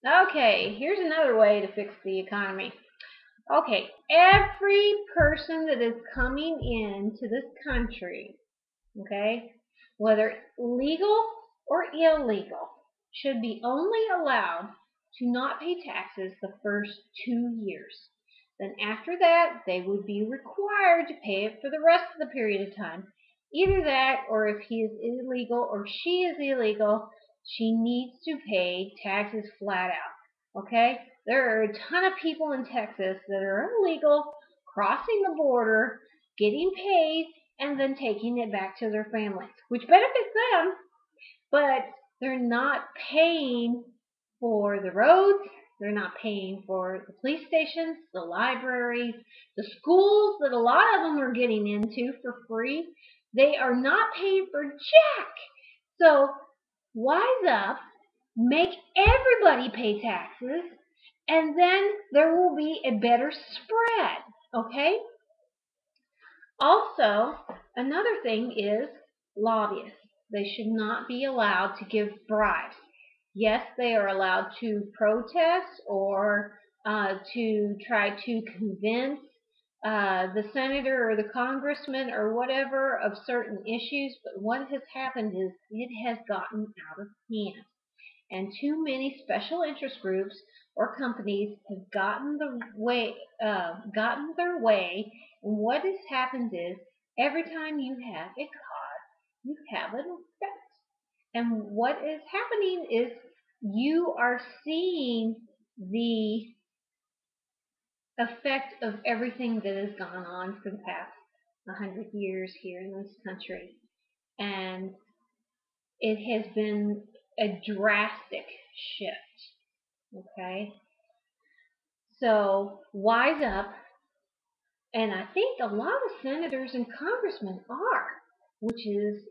Okay, here's another way to fix the economy. Okay, every person that is coming into this country, okay, whether legal or illegal, should be only allowed to not pay taxes the first 2 years. Then after that, they would be required to pay it for the rest of the period of time. Either that, or if he is illegal or she is illegal, she needs to pay taxes flat out. Okay? There are a ton of people in Texas that are illegal, crossing the border, getting paid, and then taking it back to their families, which benefits them, but they're not paying for the roads, they're not paying for the police stations, the libraries, the schools that a lot of them are getting into for free. They are not paying for jack. So wise up, make everybody pay taxes, and then there will be a better spread. Okay? Also, another thing is lobbyists. They should not be allowed to give bribes. Yes, they are allowed to protest or to try to convince the senator or the congressman or whatever of certain issues, but what has happened is it has gotten out of hand. And too many special interest groups or companies have gotten their way. And what has happened is every time you have a cause, you have an effect. And what is happening is you are seeing the effect of everything that has gone on for the past 100 years here in this country. And it has been a drastic shift. Okay, so wise up, and I think a lot of senators and congressmen are, which is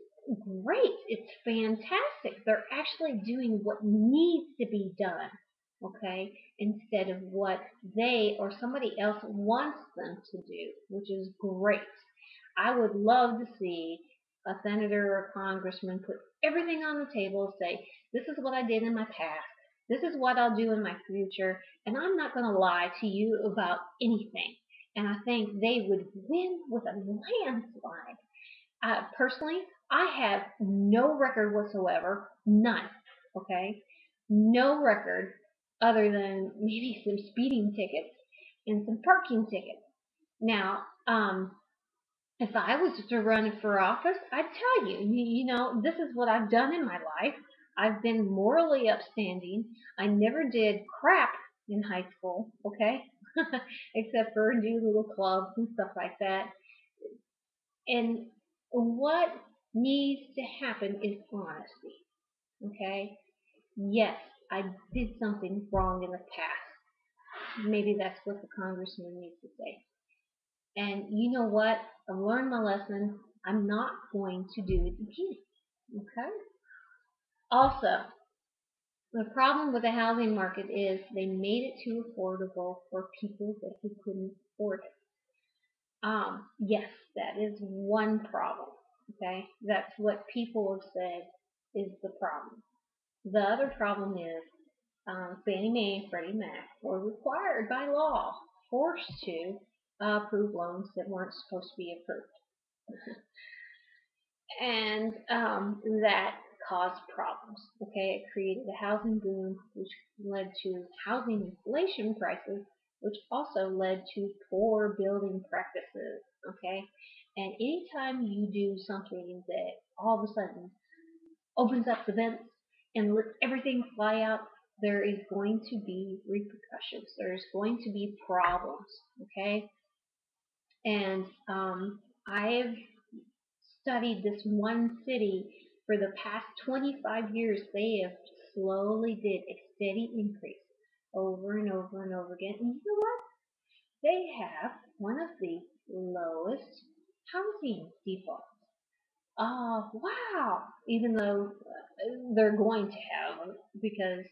great. It's fantastic. They're actually doing what needs to be done, okay, instead of what they or somebody else wants them to do, which is great. I would love to see a senator or a congressman put everything on the table, say, this is what I did in my past. This is what I'll do in my future, and I'm not going to lie to you about anything. And I think they would win with a landslide. Personally, I have no record whatsoever, none. Okay, no record other than maybe some speeding tickets and some parking tickets. Now, if I was to run for office, I'd tell you, this is what I've done in my life. I've been morally upstanding. I never did crap in high school, okay? Except for do little clubs and stuff like that. And what needs to happen is honesty, okay? Yes, I did something wrong in the past. Maybe that's what the congressman needs to say. And you know what? I've learned my lesson. I'm not going to do it again. Okay? Also, the problem with the housing market is they made it too affordable for people that who couldn't afford it. Yes, that is one problem. Okay? That's what people have said is the problem. The other problem is Fannie Mae and Freddie Mac were required by law, forced to approve loans that weren't supposed to be approved. And that caused problems. Okay, it created a housing boom, which led to housing inflation prices, which also led to poor building practices. Okay, and anytime you do something that all of a sudden opens up the vents and lets everything fly out, there is going to be repercussions. There's going to be problems. Okay, and I've studied this one city for the past 25 years. They have slowly did a steady increase over and over and over again. And you know what? They have one of the lowest housing defaults. Oh, wow. Even though they're going to have, because,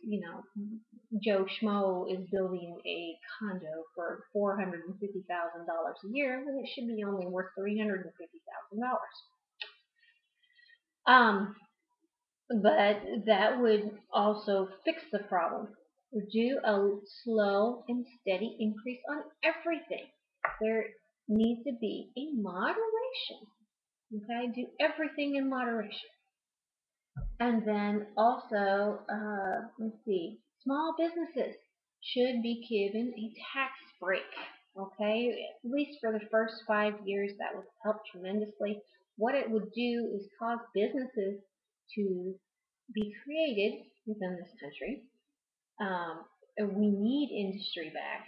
Joe Schmo is building a condo for $450,000 a year when it should be only worth $350,000. Um, but that would also fix the problem. Do a slow and steady increase on everything. There needs to be a moderation. Okay, do everything in moderation. And then also, let's see, small businesses should be given a tax break. Okay, at least for the first 5 years, that would help tremendously. What it would do is cause businesses to be created within this country. um, we need industry back.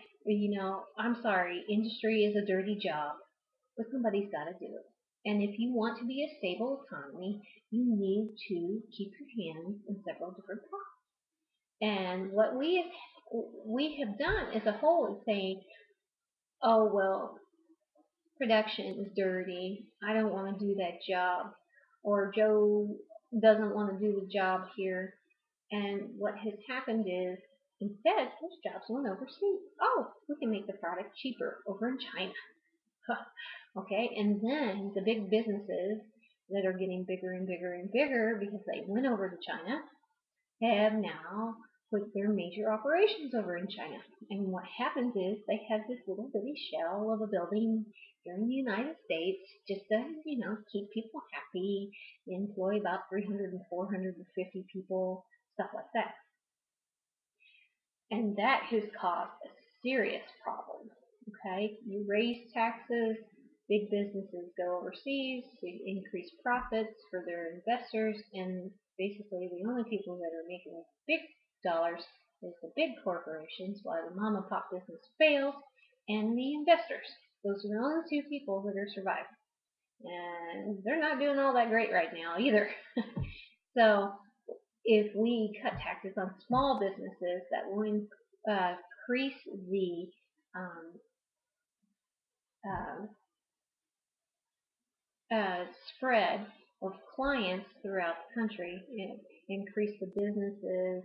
I'm sorry, industry is a dirty job, but somebody's got to do it. And if you want to be a stable economy, you need to keep your hands in several different pots. And what we have done as a whole is saying, oh well, production is dirty. I don't want to do that job, or Joe doesn't want to do the job here. And what has happened is, instead, those jobs went overseas. Oh, we can make the product cheaper over in China. Okay, and then the big businesses that are getting bigger and bigger and bigger because they went over to China have now put their major operations over in China. And what happens is they have this little bitty shell of a building here in the United States just to, keep people happy, employ about 300 and 450 people, stuff like that. And that has caused a serious problem. Okay, you raise taxes, big businesses go overseas to increase profits for their investors, and basically the only people that are making big dollars is the big corporations, while the mom and pop business fails, and the investors. Those are the only two people that are surviving, and they're not doing all that great right now either. So if we cut taxes on small businesses, that will increase the um, uh, spread of clients throughout the country, increase the businesses,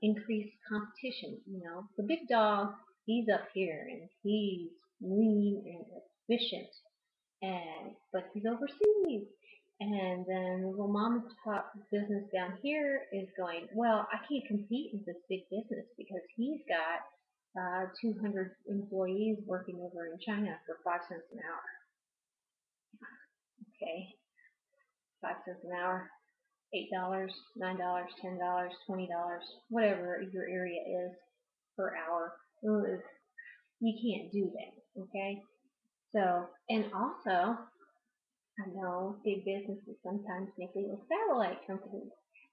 increase competition. The big dog, he's up here and he's lean and efficient, but he's overseas. And then the little mom and pop business down here is going, well, I can't compete with this big business because he's got 200 employees working over in China for 5 cents an hour. Okay, 5 cents an hour, $8, $9, $10, $20, whatever your area is per hour. You can't do that. Okay, so and also I know big businesses sometimes make little satellite companies.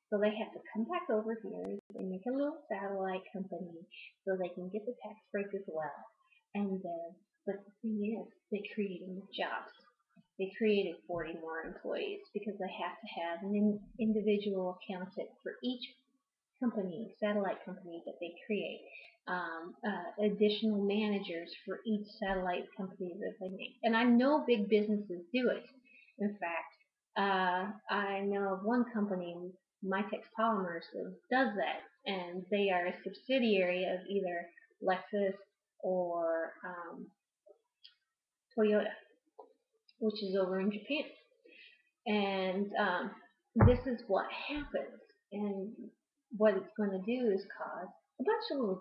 So they have to come back over here and make a little satellite company so they can get the tax break as well. And but the thing is, they created more jobs. They created 40 more employees because they have to have an individual accountant for each company, satellite company that they create, additional managers for each satellite company that they make. And I know big businesses do it. In fact, I know of one company, Mitex Polymers, that does that, and they are a subsidiary of either Lexus or Toyota, which is over in Japan. And this is what happens. And what it's going to do is cause a bunch of little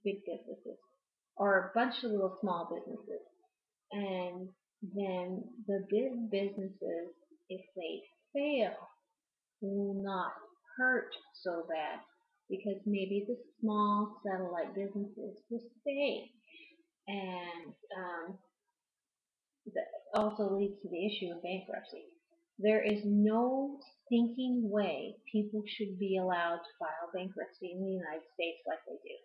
big businesses or a bunch of little small businesses. And then the big businesses, if they fail, will not hurt so bad because maybe the small satellite businesses will stay. And that also leads to the issue of bankruptcy. There is no thinking way people should be allowed to file bankruptcy in the United States like they do.